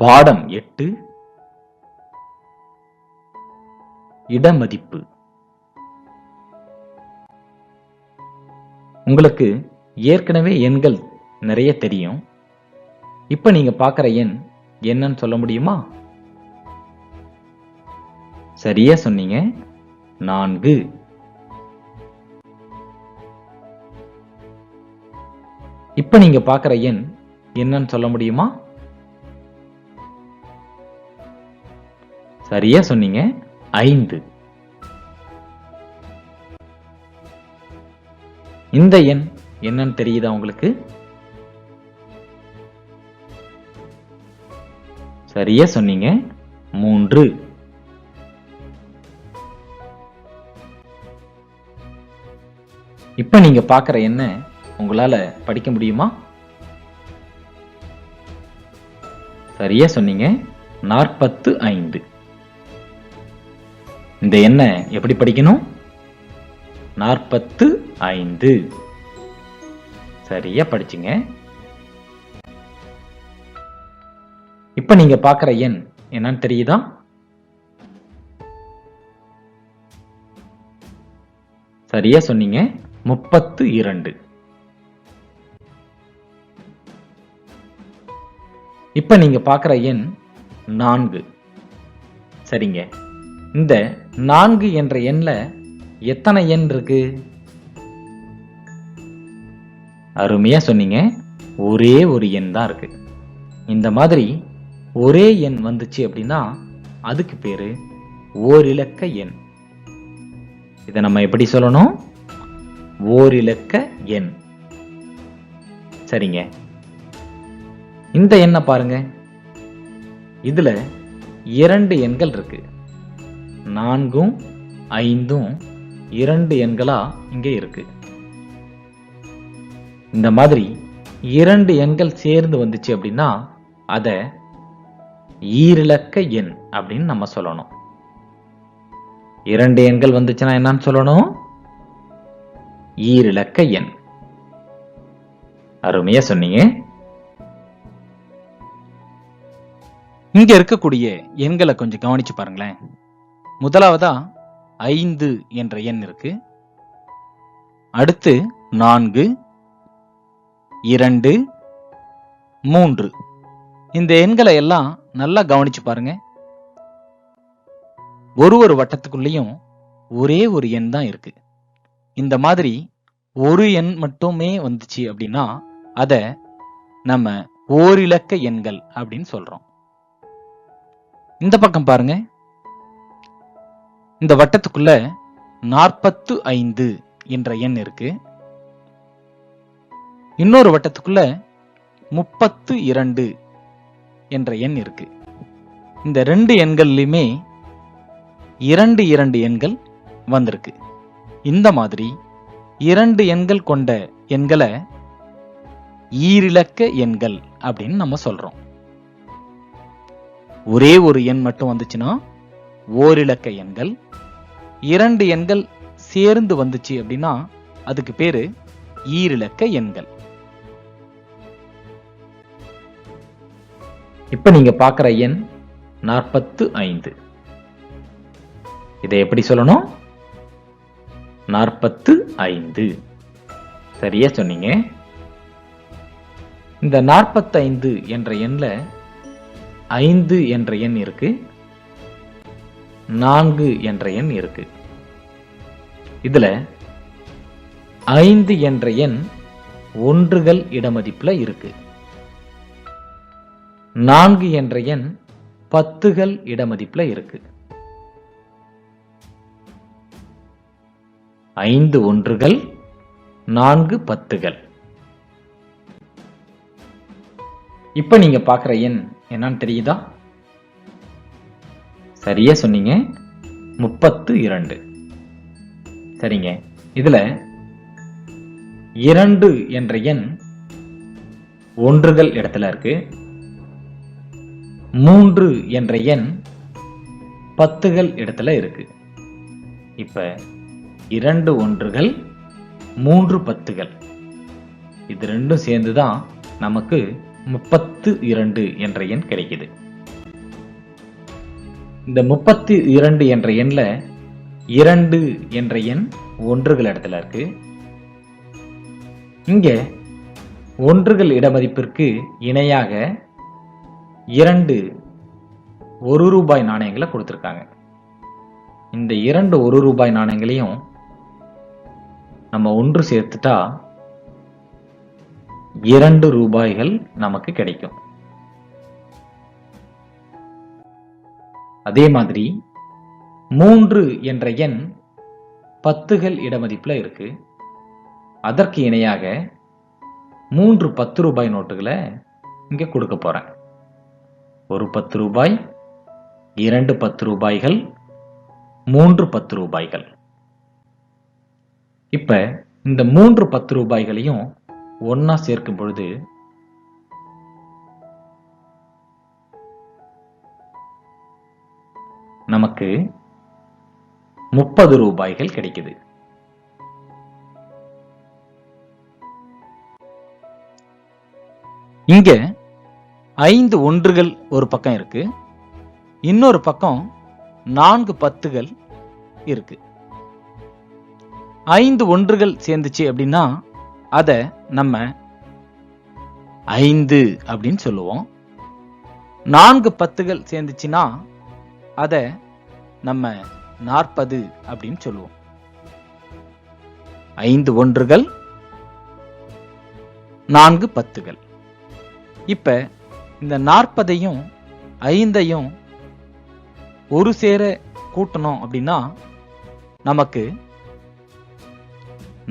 பாடம் 8 இடமதிப்பு. உங்களுக்கு ஏற்கனவே எண்கள் நிறைய தெரியும். இப்ப நீங்க பார்க்கிற எண் என்னன்னு சொல்ல முடியுமா? சரியா சொன்னீங்க, 4. இப்ப நீங்க பார்க்கிற எண் என்னன்னு சொல்ல முடியுமா? சரியா சொன்னீங்க, 5. இந்த எண் என்னன்னு தெரியுதா உங்களுக்கு? சரியா சொன்னீங்க, 3. இப்ப நீங்க பார்க்கிற எண்ணை உங்களால படிக்க முடியுமா? சரியா சொன்னீங்க, 45. இந்த எண்ணை எப்படி படிக்கணும்? 45. சரியா படிச்சுங்க. இப்ப நீங்க பார்க்கிற எண் என்னன்னு தெரியுதா? சரியா சொன்னீங்க, 32. இப்ப நீங்க பார்க்கிற எண் 4. சரிங்க. இந்த 4 என்ற எண்ல எத்தனை எண் இருக்கு? அருமையா சொன்னீங்க, ஒரே ஒரு எண் தான் இருக்கு. இந்த மாதிரி ஒரே எண் வந்துச்சு அப்படின்னா அதுக்கு பேரு ஓரிலக்க எண். இதை நம்ம எப்படி சொல்லணும்? ஓரிலக்க எண். சரிங்க. இந்த எண்ணை பாருங்க. இதுல 2 எண்கள் இருக்கு. 4ம் 5ம் 2 எண்களா இங்கே இருக்கு. இந்த மாதிரி 2 எண்கள் சேர்ந்து வந்துச்சு அப்படின்னா அத ஈரிலக்க எண் அப்படின்னு நம்ம சொல்லணும். 2 எண்கள் வந்துச்சுன்னா என்னன்னு சொல்லணும்? ஈரிலக்க எண். அருமையா சொன்னீங்க. இங்க இருக்கக்கூடிய எண்களை கொஞ்சம் கவனிச்சு பாருங்களேன். முதலாவதா 5 என்ற எண் இருக்கு. அடுத்து 4, 2, 3. இந்த எண்களை எல்லாம் நல்லா கவனிச்சு பாருங்க. ஒரு வட்டத்துக்குள்ளேயும் ஒரே ஒரு எண் தான் இருக்கு. இந்த மாதிரி ஒரு எண் மட்டுமே வந்துச்சு அப்படின்னா அத நம்ம ஓரிலக்க எண்கள் அப்படின்னு சொல்றோம். இந்த பக்கம் பாருங்க. இந்த வட்டத்துக்குள்ள 45 என்ற எண் இருக்கு. இன்னொரு வட்டத்துக்குள்ள 32 என்ற எண் இருக்கு. இந்த 2 எண்கள்லயுமே 2 எண்கள் வந்திருக்கு. இந்த மாதிரி 2 எண்கள் கொண்ட எண்களை ஈரிலக்க எண்கள் அப்படின்னு நம்ம சொல்றோம். ஒரே ஒரு எண் மட்டும் வந்துச்சுன்னா ஓரிலக்க எண்கள். 2 எண்கள் சேர்ந்து வந்துச்சு அப்படின்னா அதுக்கு பேரு ஈரிலக்க எண்கள். இப்ப நீங்க பார்க்கிற எண் 45. இதை எப்படி சொல்லணும்? 45. சரியா சொன்னீங்க. இந்த 45 என்ற எண்ல 5 என்ற எண் இருக்கு, 4 என்ற எண் இருக்கு. இதுல 5 என்ற எண் ஒன்றுகள் இடமதிப்புல இருக்கு. 4 என்ற எண் 10கள் இடமதிப்புல இருக்கு. 5 ஒன்றுகள், 4 10கள். இப்ப நீங்க பார்க்கிற எண் என்னன்னு தெரியுதா? சரியா சொன்னீங்க, 32. சரிங்க. இதுல 2 என்ற எண் ஒன்றுகள் இடத்துல இருக்கு. 3 என்ற எண் 10கள் இடத்துல இருக்கு. இப்ப 2 ஒன்றுகள், 3 10கள், இது ரெண்டும் சேர்ந்துதான் நமக்கு 32 என்ற எண் கிடைக்குது. இந்த 32 என்ற எண்ல 2 என்ற எண் ஒன்றுகள் இடத்துல இருக்கு. இங்க ஒன்றுகள் இடமதிப்பிற்கு இணையாக 2 1 ரூபாய் நாணயங்களை கொடுத்திருக்காங்க. இந்த 2 1 ரூபாய் நாணயங்களையும் நம்ம ஒன்று சேர்த்துட்டா 2 ரூபாய்கள் நமக்கு கிடைக்கும். அதே மாதிரி 3 என்ற எண் 10கள் இடமதிப்புல இருக்கு. அதற்கு இணையாக 3 10 ரூபாய் நோட்டுகளை இங்க கொடுக்க போறேன். ஒரு 10 ரூபாய், 2 10 ரூபாய்கள், 3 10 ரூபாய்கள். இப்ப இந்த 3 10 ரூபாய்களையும் ஒன்னா சேர்க்கும் பொழுது நமக்கு 30 ரூபாய்கள் கிடைக்குது. இங்க 5 ஒன்றுகள் ஒரு பக்கம் இருக்கு, இன்னொரு பக்கம் 4 10கள் இருக்கு. 5 ஒன்றுகள் சேர்ந்துச்சு அப்படின்னா அத நம்ம 5 அப்படின்னு சொல்லுவோம். 4 10கள் சேர்ந்துச்சுன்னா அத நம்ம 40 அப்படின்னு சொல்லுவோம். 5 ஒன்றுகள், 4 10கள். இப்ப இந்த 40ஐயும் 5ஐயும் ஒரு சேர கூட்டணும் அப்படின்னா நமக்கு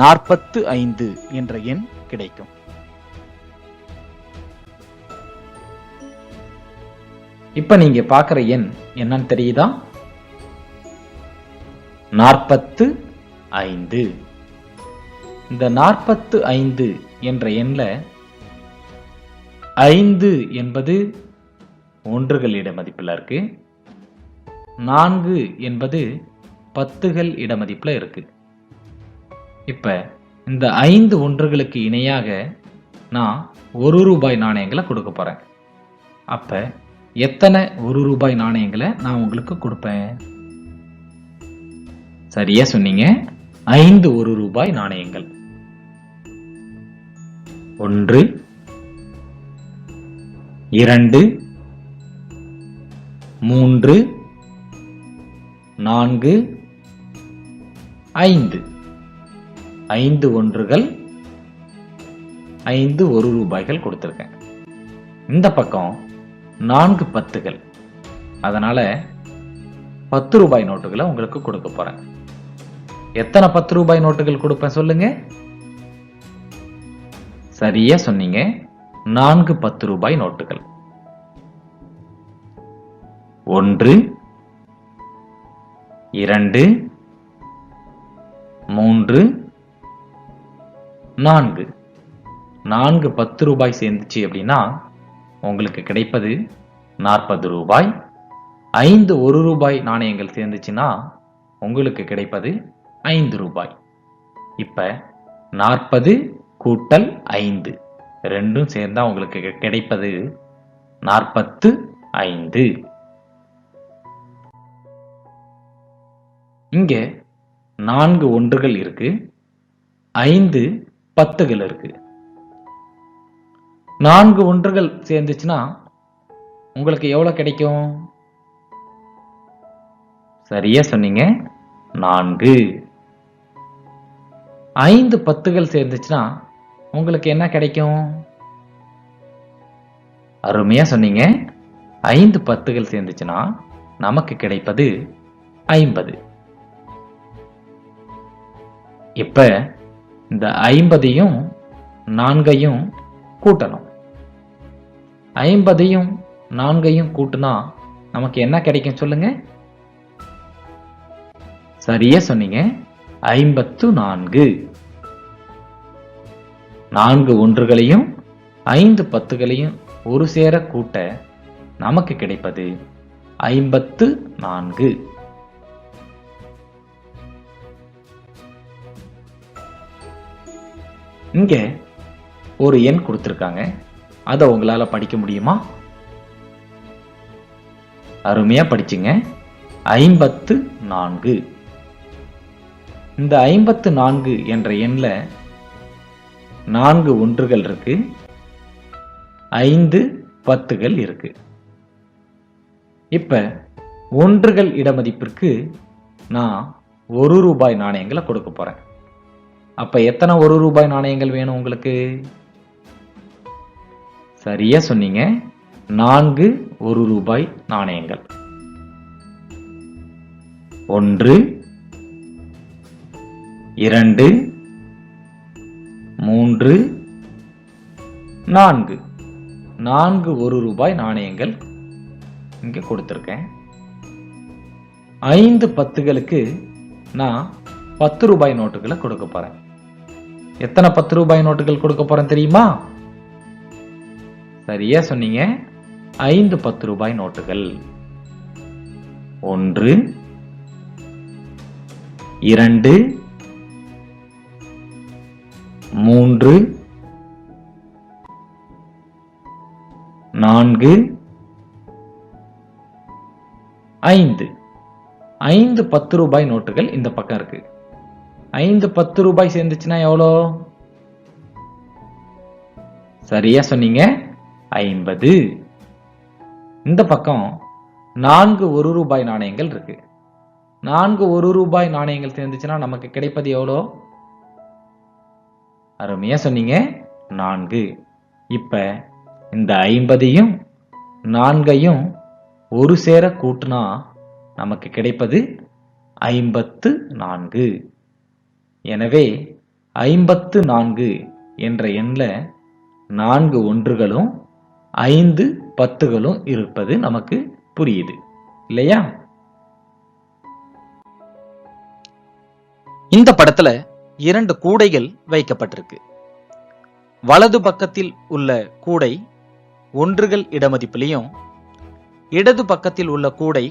45 என்ற எண் கிடைக்கும். இப்ப நீங்க பார்க்கிற எண் என்னன்னு தெரியுதா? 45. இந்த 45 என்ற எண்ல 5 என்பது ஒன்றுகள் இடமதிப்புல இருக்கு, 4 என்பது 10கள் இடமதிப்புல இருக்கு. இப்ப இந்த 5 ஒன்றுகளுக்கு இணையாக நான் 1 ரூபாய் நாணயங்களை கொடுக்க போறேன். அப்ப எத்தனை 1 ரூபாய் நாணயங்களை நான் உங்களுக்கு கொடுப்பேன்? சரியா சொன்னீங்க, 5 1 ரூபாய் நாணயங்கள். 1 2 3 4 5. 5 ஒன்றுகள், 5 1 ரூபாய்கள் கொடுத்திருக்கேன். இந்த பக்கம் 4 10கள். அதனால 10 ரூபாய் நோட்டுகளை உங்களுக்கு கொடுக்க போறேன். எத்தனை 10 ரூபாய் நோட்டுகள் கொடுப்பேன் சொல்லுங்க? சரியா சொன்னீங்க, 4 10 ரூபாய் நோட்டுகள். 1 2 3 4. 4 10 ரூபாய் சேர்ந்துச்சு அப்படின்னா உங்களுக்கு கிடைப்பது 40 ரூபாய். 5 1 ரூபாய் நாணயங்கள் சேர்ந்துச்சுன்னா உங்களுக்கு கிடைப்பது 5 ரூபாய். இப்ப 40 கூட்டல் 5 ரெண்டும் சேர்ந்தா உங்களுக்கு கிடைப்பது 45. இங்க 4 ஒன்றுகள் இருக்கு, 5 10கள் இருக்கு. 4 ஒன்றுகள் சேர்ந்துச்சுன்னா உங்களுக்கு எவ்வளவு கிடைக்கும்? சரியா சொன்னீங்க, 4. 5 10கள் சேர்ந்துச்சுன்னா உங்களுக்கு என்ன கிடைக்கும்? அருமையா சொன்னீங்க, 5 10கள் சேர்ந்துச்சுன்னா நமக்கு கிடைப்பது 50. இப்ப இந்த 50ஐயும் 4ஐயும் கூட்டணும். 50ஐயும் 4ஐயும் கூட்டினா நமக்கு என்ன கிடைக்கும் சொல்லுங்க? சரியா சொன்னீங்க, 54. 4 ஒன்றுகளையும் 5 10களையும் ஒரு சேர கூட்ட நமக்கு கிடைப்பது 54. இங்க ஒரு எண் கொடுத்திருக்காங்க, அதை உங்களால படிக்க முடியுமா? அருமையா படிச்சுங்க. 54. இந்த 54 என்ற எண்ல 4 ஒன்றுகள் இருக்கு, 5 10கள் இருக்கு. இப்ப ஒன்றுகள் இடமதிப்பிற்கு நான் 1 ரூபாய் நாணயங்களை கொடுக்க போறேன். அப்ப எத்தனை 1 ரூபாய் நாணயங்கள் வேணும் உங்களுக்கு? சரியா சொன்னீங்க, 4 1 ரூபாய் நாணயங்கள். 1 2 3 4 4 1 ரூபாய் நாணயங்கள் இங்க கொடுத்திருக்கேன். 5 10களுக்கு நான் 10 ரூபாய் நோட்டுகளை கொடுக்க போறேன். எத்தனை 10 ரூபாய் நோட்டுகள் கொடுக்க போறேன் தெரியுமா? சரியா சொன்னீங்க, 5 10 ரூபாய் நோட்டுகள். 1 2 3 4 5 5 10 ரூபாய் நோட்டுகள் இந்த பக்கம் இருக்கு. 5 10 ரூபாய் சேர்ந்துச்சுன்னா எவ்வளோ? சரியா சொன்னீங்க, 50. இந்த பக்கம் 4 1 ரூபாய் நாணயங்கள் இருக்கு. 4 1 ரூபாய் நாணயங்கள் சேர்ந்துச்சுன்னா நமக்கு கிடைப்பது எவ்வளோ? அருமையா சொன்னீங்க, 4. இப்ப இந்த 50ஐயும் 4ஐயும் ஒரு சேர கூட்டினா நமக்கு கிடைப்பது 54. எனவே 54 என்ற எண்ல 4 ஒன்றுகளும் 5 10களும் இருப்பது நமக்கு புரியுது இல்லையா? இந்த படத்துல 2 கூடைகள் வைக்கப்பட்டிருக்கு. வலது பக்கத்தில் உள்ள கூடை ஒன்றுகள் இடமதிப்பிலையும், இடது பக்கத்தில் உள்ள கூடை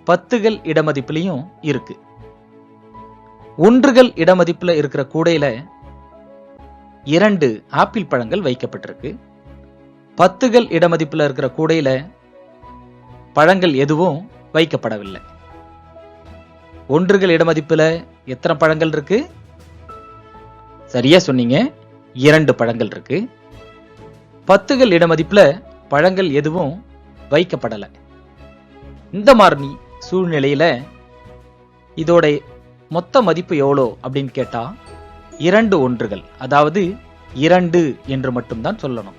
10கள் இடமதிப்பிலையும் இருக்கு. ஒன்றுகள் இடமதிப்புல இருக்கிற கூடையில 2 ஆப்பிள் பழங்கள் வைக்கப்பட்டிருக்கு. 10கள் இடமதிப்புல இருக்கிற கூடையில பழங்கள் எதுவும் வைக்கப்படவில்லை. ஒன்றுகள் இடமதிப்புல எத்தனை பழங்கள் இருக்கு? சரியா சொன்னீங்க, 2 பழங்கள் இருக்கு. 10கள் இடமதிப்புல பழங்கள் எதுவும் வைக்கப்படல. இந்த மாதிரி சூழ்நிலையில இதோட மொத்த மதிப்பு எவ்வளோ அப்படின்னு கேட்டா 2 ஒன்றுகள், அதாவது 2 என்று மட்டும்தான் சொல்லணும்.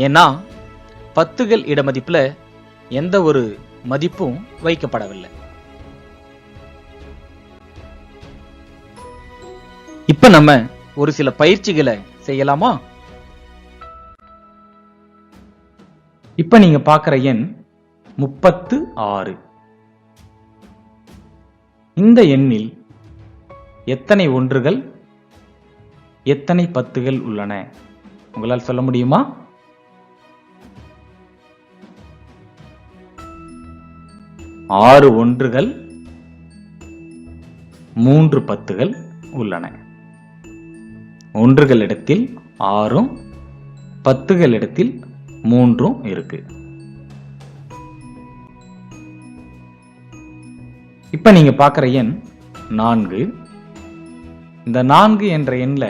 ஏன்னா 10கள் இடமதிப்புல எந்த ஒரு மதிப்பும் வைக்கப்படவில்லை. இப்ப நம்ம ஒரு சில பயிற்சிகளை செய்யலாமா? இப்ப நீங்க பார்க்கிற எண் 36. இந்த எண்ணில் எத்தனை ஒன்றுகள் எத்தனை 10கள் உள்ளன உங்களால் சொல்ல முடியுமா? ஆறு ஒன்றுகள் 3 10கள் உள்ளன. ஒன்றுகள் இடத்தில் 6ம் 10கள் இடத்தில் 3ம் இருக்கு. இப்ப நீங்க பார்க்கிற எண் 4. இந்த 4 என்ற எண்ல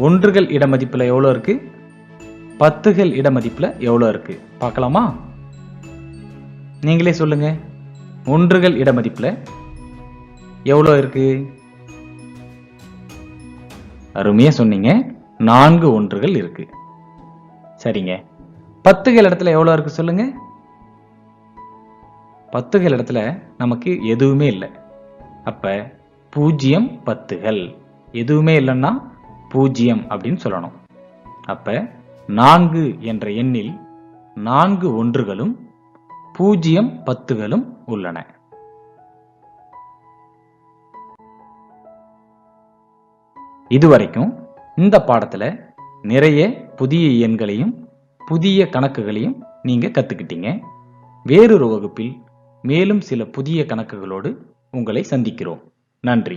ஒன்றுகள் இடமதிப்புல எவ்வளவு இருக்கு, 10கள் இடமதிப்புல எவ்வளவு இருக்கு பார்க்கலாமா? நீங்களே சொல்லுங்க, ஒன்றுகள் இடமதிப்புல எவ்வளவு இருக்கு? அருமையா சொன்னீங்க, 4 ஒன்றுகள் இருக்கு. சரிங்க, 10கள் இடத்துல எவ்வளவு இருக்கு சொல்லுங்க. 10கள் இடத்துல நமக்கு எதுவுமே இல்லை. அப்ப 0 10கள் எதுவுமே இல்லைன்னா 0 அப்படின்னு சொல்லணும். அப்ப 4 என்ற எண்ணில் 4 ஒன்றுகளும் 0 10களும் உள்ளன. இதுவரைக்கும் இந்த பாடத்துல நிறைய புதிய எண்களையும் புதிய கணக்குகளையும் நீங்க கத்துக்கிட்டீங்க. வேறொரு வகுப்பில் மேலும் சில புதிய கணக்குகளோடு உங்களை சந்திக்கிறோம். நன்றி.